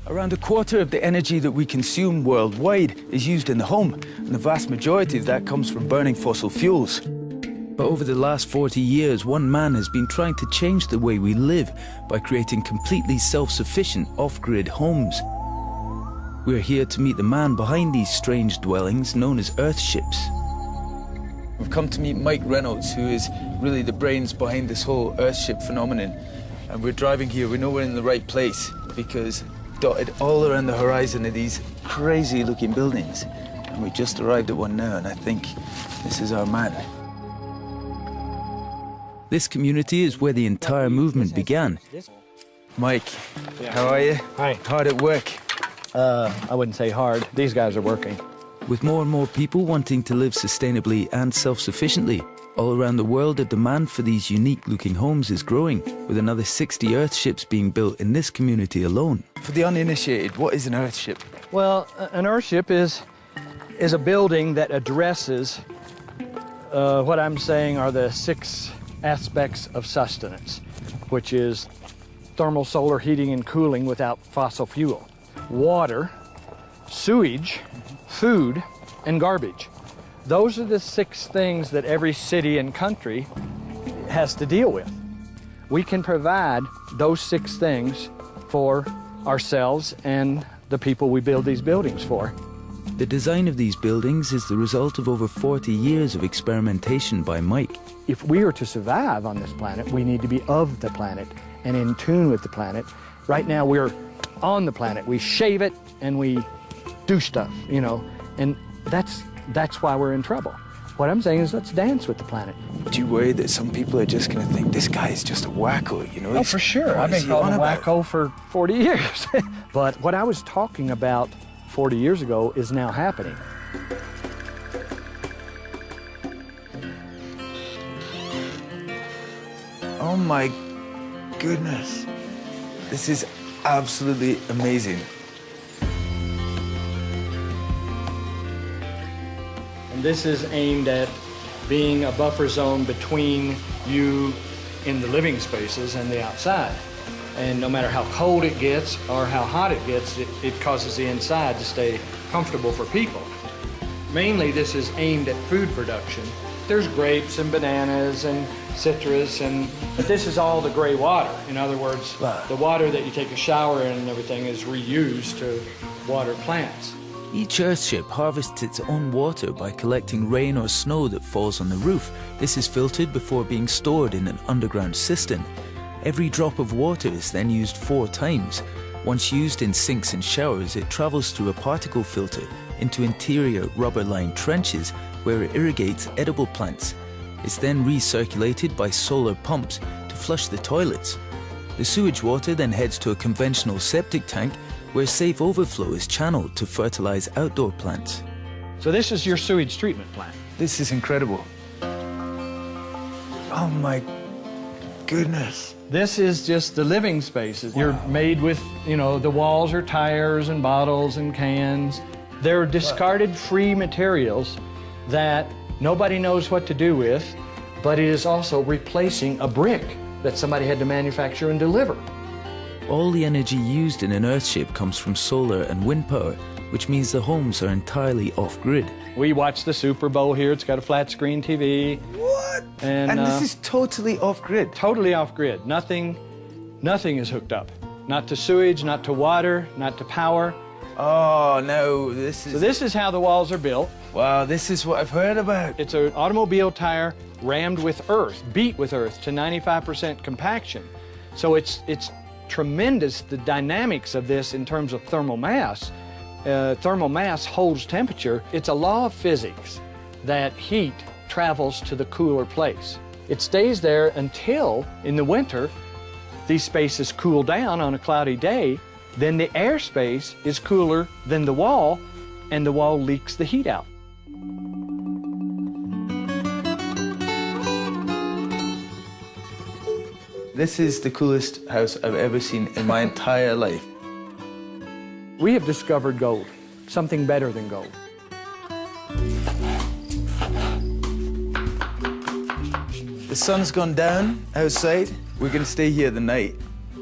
Around a quarter of the energy that we consume worldwide is used in the home, and the vast majority of that comes from burning fossil fuels. But over the last 40 years, one man has been trying to change the way we live by creating completely self-sufficient off-grid homes. We're here to meet the man behind these strange dwellings known as Earthships. We've come to meet Mike Reynolds, who is really the brains behind this whole Earthship phenomenon. And we're driving here, we know we're in the right place, because dotted all around the horizon are these crazy-looking buildings. And we just arrived at one now, and I think this is our man. This community is where the entire movement began. Mike, how are you? Hi. Hard at work? I wouldn't say hard. These guys are working. With more and more people wanting to live sustainably and self-sufficiently, all around the world the demand for these unique-looking homes is growing, with another 60 Earthships being built in this community alone. For the uninitiated, what is an Earthship? Well, an Earthship is a building that addresses what I'm saying are the 6 aspects of sustenance, which is thermal solar heating and cooling without fossil fuel, water, sewage, food, and garbage. Those are the 6 things that every city and country has to deal with. We can provide those 6 things for ourselves and the people we build these buildings for. The design of these buildings is the result of over 40 years of experimentation by Mike. If we are to survive on this planet, we need to be of the planet and in tune with the planet. Right now we're on the planet. We shave it and we do stuff, you know, and that's why we're in trouble. What I'm saying is let's dance with the planet. Do you worry that some people are just going to think this guy is just a wacko, you know? Oh, for sure. I've been called a wacko for 40 years. But what I was talking about 40 years ago is now happening. Oh my goodness. This is absolutely amazing. And this is aimed at being a buffer zone between you in the living spaces and the outside. And no matter how cold it gets or how hot it gets, it causes the inside to stay comfortable for people. Mainly this is aimed at food production. There's grapes and bananas and citrus, but this is all the gray water. In other words, the water that you take a shower in and everything is reused to water plants. Each Earthship harvests its own water by collecting rain or snow that falls on the roof. This is filtered before being stored in an underground cistern. Every drop of water is then used 4 times. Once used in sinks and showers, it travels through a particle filter into interior rubber-lined trenches where it irrigates edible plants. It's then recirculated by solar pumps to flush the toilets. The sewage water then heads to a conventional septic tank where safe overflow is channeled to fertilize outdoor plants. So this is your sewage treatment plant. This is incredible. Oh my goodness. This is just the living spaces. Wow. You're made with, you know, the walls are tires and bottles and cans. They're discarded free materials that nobody knows what to do with, but it is also replacing a brick that somebody had to manufacture and deliver. All the energy used in an Earthship comes from solar and wind power, which means the homes are entirely off-grid. We watch the Super Bowl here. It's got a flat screen TV. What? And this is totally off-grid? Totally off-grid. Nothing is hooked up. Not to sewage, not to water, not to power. Oh, no, this is... So this is how the walls are built. Wow, this is what I've heard about. It's an automobile tire rammed with earth, beat with earth to 95% compaction. So it's tremendous, the dynamics of this in terms of thermal mass. Thermal mass holds temperature. It's a law of physics that heat travels to the cooler place. It stays there until, in the winter, these spaces cool down on a cloudy day. Then the airspace is cooler than the wall, and the wall leaks the heat out. This is the coolest house I've ever seen in my entire life. We have discovered gold, something better than gold. The sun's gone down outside. We're going to stay here the night.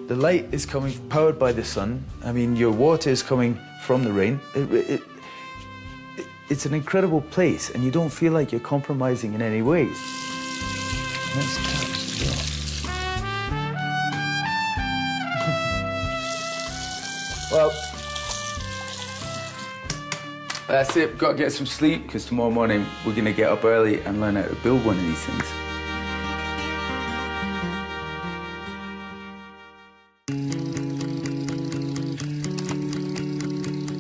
The light is powered by the sun. I mean, your water is coming from the rain. It's an incredible place, and you don't feel like you're compromising in any way. Nice couch as well. Well, that's it. Got to get some sleep, because tomorrow morning we're going to get up early and learn how to build one of these things.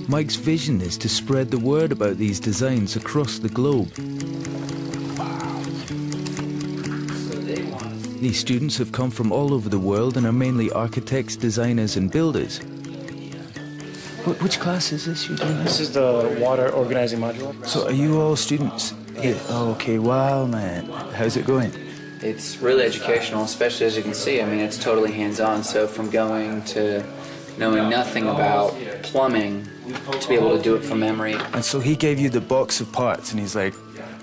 Mike's vision is to spread the word about these designs across the globe. Wow. These students have come from all over the world and are mainly architects, designers and builders. Which class is this you're doing? This is the water organizing module. So are you all students here? Oh, okay, wow, man. How's it going? It's really educational, especially as you can see. I mean, it's totally hands-on. So from going to knowing nothing about plumbing to be able to do it from memory. And so he gave you the box of parts, and he's like,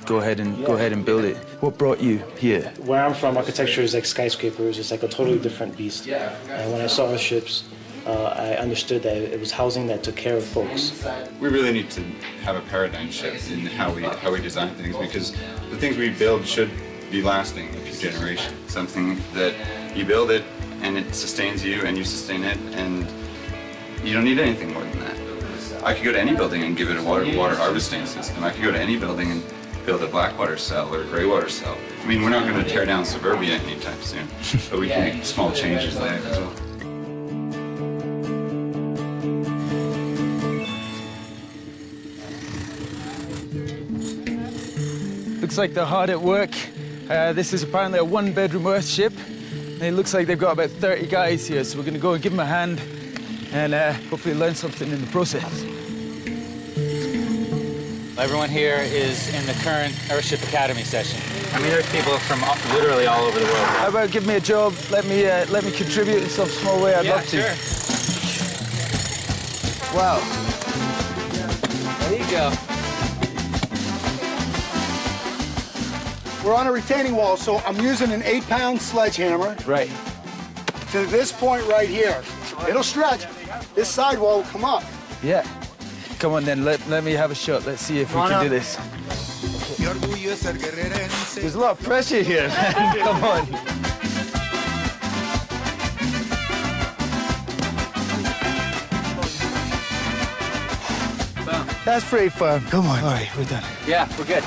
go ahead and build it. What brought you here? Where I'm from, architecture is like skyscrapers. It's like a totally different beast. And when I saw Earthships, I understood that it was housing that took care of folks. We really need to have a paradigm shift in how we design things, because the things we build should be lasting a few generations. Something that you build it and it sustains you and you sustain it, and you don't need anything more than that. I could go to any building and give it a water harvesting system. I could go to any building and build a black water cell or a gray water cell. I mean, we're not going to tear down suburbia anytime soon, but we can make small changes there as well. Looks like they're hard at work. This is apparently a one-bedroom Earthship. And it looks like they've got about 30 guys here, so we're going to go and give them a hand and hopefully learn something in the process. Everyone here is in the current Earthship Academy session. I mean, there's people from literally all over the world. How about give me a job? Let me contribute in some small way. I'd love to. Sure. Wow. There you go. We're on a retaining wall, so I'm using an 8-pound sledgehammer. Right. To this point right here. It'll stretch. This sidewall will come up. Yeah. Come on then, let me have a shot. Let's see if we can do this. There's a lot of pressure here, man. Come on. That's pretty fun. Come on. All right, we're done. Yeah, we're good.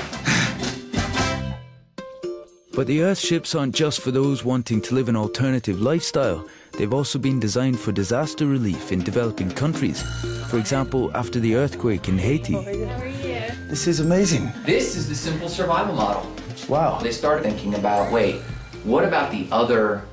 But the Earthships aren't just for those wanting to live an alternative lifestyle. They've also been designed for disaster relief in developing countries. For example, after the earthquake in Haiti. This is amazing. This is the simple survival model. Wow. They started thinking about, wait, what about the other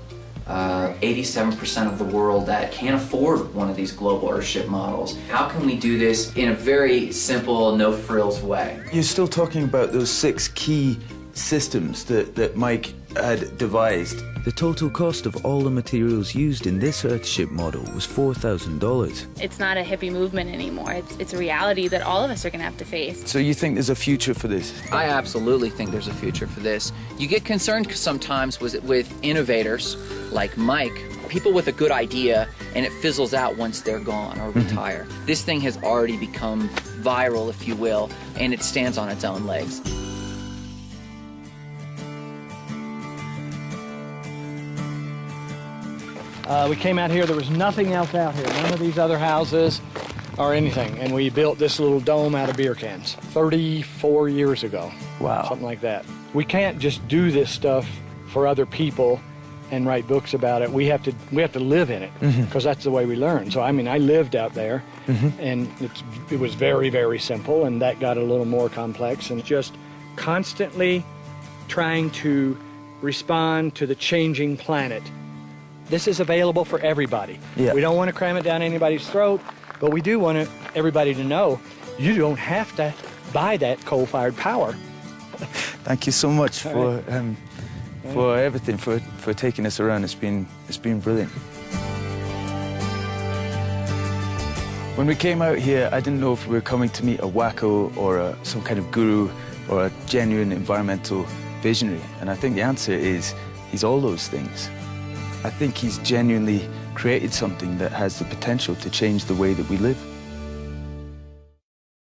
87% of the world that can't afford one of these global Earthship models? How can we do this in a very simple, no-frills way? You're still talking about those 6 key systems that Mike had devised. The total cost of all the materials used in this Earthship model was $4,000. It's not a hippie movement anymore. It's a reality that all of us are going to have to face. So you think there's a future for this? I absolutely think there's a future for this. You get concerned sometimes with innovators like Mike, people with a good idea, and it fizzles out once they're gone or retire. This thing has already become viral, if you will, and it stands on its own legs. We came out here, there was nothing else out here, none of these other houses or anything, and we built this little dome out of beer cans 34 years ago. Wow. Something like that. We can't just do this stuff for other people and write books about it. We have to live in it, because that's the way we learn. So I mean, I lived out there, and it was very, very simple, and that got a little more complex, and just constantly trying to respond to the changing planet. This is available for everybody. Yeah. We don't want to cram it down anybody's throat, but we do want everybody to know you don't have to buy that coal-fired power. Thank you so much for everything, for taking us around. It's been brilliant. When we came out here, I didn't know if we were coming to meet a wacko or some kind of guru or a genuine environmental visionary. And I think the answer is he's all those things. I think he's genuinely created something that has the potential to change the way that we live.